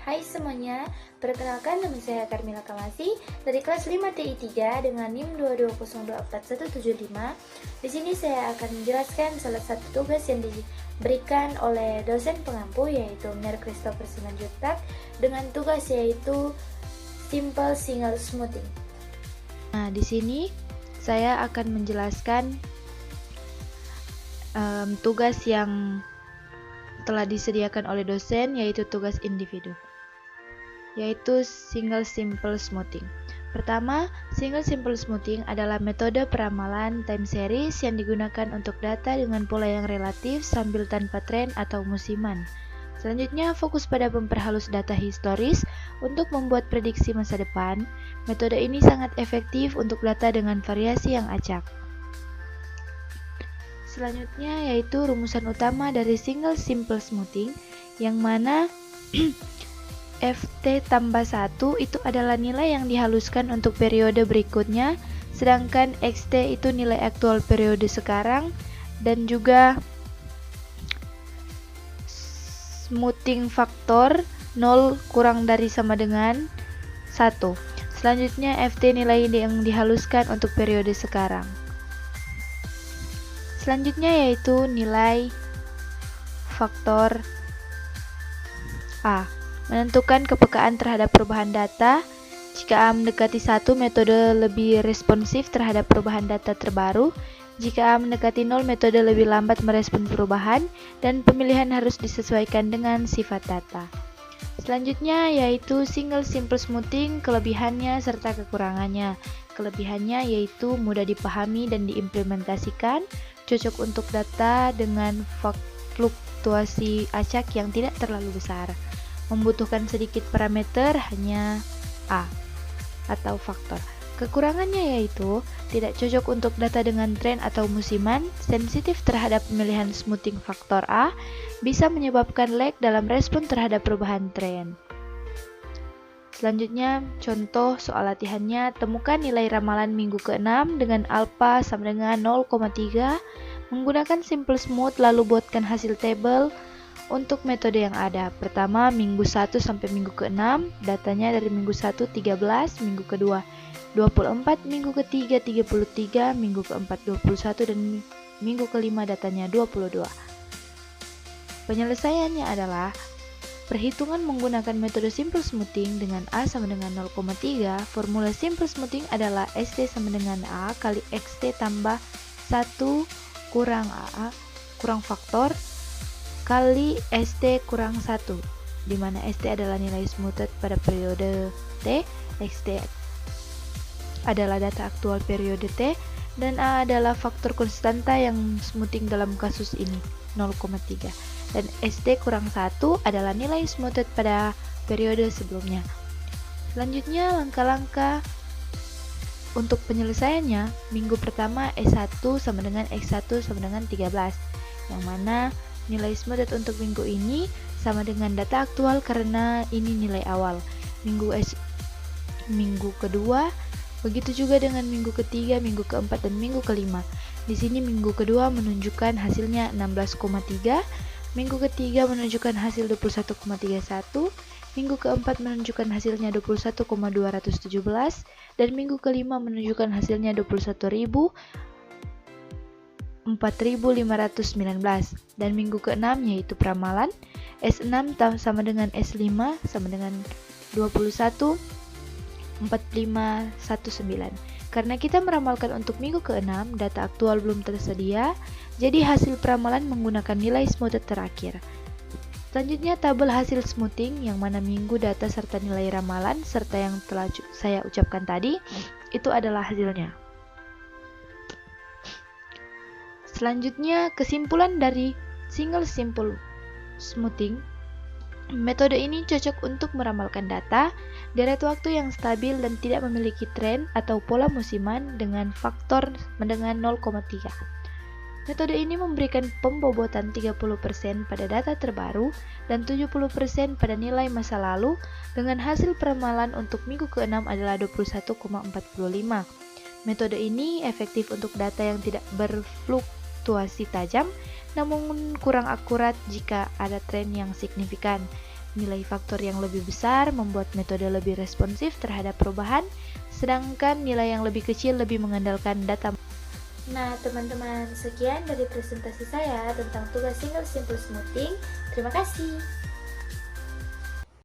Hai semuanya, perkenalkan nama saya Carmila Kamasi dari kelas 5 TI 3 dengan NIM 220241175. Di sini saya akan menjelaskan salah satu tugas yang diberikan oleh dosen pengampu yaitu Mr. Christopher Simanjuntak dengan tugas yaitu Simple Single Smoothing. Nah, di sini saya akan menjelaskan tugas yang telah disediakan oleh dosen, yaitu tugas individu, yaitu Single Simple Smoothing. Pertama, Single Simple Smoothing adalah metode peramalan time series yang digunakan untuk data dengan pola yang relatif sambil tanpa tren atau musiman. Selanjutnya, fokus pada memperhalus data historis untuk membuat prediksi masa depan. Metode ini sangat efektif untuk data dengan variasi yang acak. Selanjutnya yaitu rumusan utama dari Single Simple Smoothing, yang mana Ft tambah 1 itu adalah nilai yang dihaluskan untuk periode berikutnya, sedangkan Xt itu nilai aktual periode sekarang, dan juga smoothing faktor 0 kurang dari sama dengan 1. Selanjutnya Ft nilai yang dihaluskan untuk periode sekarang. Selanjutnya yaitu nilai faktor A. Menentukan kepekaan terhadap perubahan data. Jika A mendekati 1, metode lebih responsif terhadap perubahan data terbaru. Jika A mendekati 0, metode lebih lambat merespon perubahan, dan pemilihan harus disesuaikan dengan sifat data. Selanjutnya yaitu Single Simple Smoothing, kelebihannya serta kekurangannya. Kelebihannya yaitu mudah dipahami dan diimplementasikan, cocok untuk data dengan fluktuasi acak yang tidak terlalu besar, membutuhkan sedikit parameter, hanya A atau faktor. Kekurangannya yaitu tidak cocok untuk data dengan tren atau musiman, sensitif terhadap pemilihan smoothing faktor A, bisa menyebabkan lag dalam respon terhadap perubahan tren. Selanjutnya, contoh soal latihannya, temukan nilai ramalan minggu ke-6 dengan alpha sama dengan 0,3, menggunakan simple smooth, lalu buatkan hasil tabel untuk metode yang ada. Pertama, minggu 1 sampai minggu ke-6, datanya dari minggu 1 13, minggu kedua 24, minggu ketiga 33, minggu keempat 21, dan minggu kelima datanya 22. Penyelesaiannya adalah perhitungan menggunakan metode simple smoothing dengan A sama dengan 0,3. Formula simple smoothing adalah ST sama dengan A kali XT tambah 1 kurang A kurang faktor kali ST kurang 1, di mana ST adalah nilai smoothed pada periode T, XT adalah data aktual periode T, dan A adalah faktor konstanta yang smoothing dalam kasus ini, 0,3. Dan ST kurang 1 adalah nilai smoothed pada periode sebelumnya. Selanjutnya, langkah-langkah untuk penyelesaiannya. Minggu pertama S1 sama dengan X1 sama dengan 13, yang mana nilai smoothed untuk minggu ini sama dengan data aktual karena ini nilai awal. Minggu kedua, begitu juga dengan minggu ketiga, minggu keempat, dan minggu kelima. Di sini minggu kedua menunjukkan hasilnya 16,3, minggu ketiga menunjukkan hasil 21,31, minggu keempat menunjukkan hasilnya 21,217, dan minggu kelima menunjukkan hasilnya 4.519, dan minggu ke-6 yaitu peramalan S6 sama dengan S5 sama dengan 21,4519. Karena kita meramalkan untuk minggu ke-6, data aktual belum tersedia, jadi hasil peramalan menggunakan nilai smoothed terakhir. Selanjutnya tabel hasil smoothing, yang mana minggu, data, serta nilai ramalan, serta yang telah saya ucapkan tadi, itu adalah hasilnya. Selanjutnya, kesimpulan dari Single Simple Smoothing. Metode ini cocok untuk meramalkan data, deret waktu yang stabil dan tidak memiliki tren atau pola musiman dengan faktor dengan 0,3. Metode ini memberikan pembobotan 30% pada data terbaru dan 70% pada nilai masa lalu, dengan hasil peramalan untuk minggu ke-6 adalah 21,45. Metode ini efektif untuk data yang tidak berfluktuasi tajam, namun kurang akurat jika ada tren yang signifikan. Nilai faktor yang lebih besar membuat metode lebih responsif terhadap perubahan, sedangkan nilai yang lebih kecil lebih mengandalkan data. Nah, teman-teman, sekian dari presentasi saya tentang tugas single simple smoothing. Terima kasih.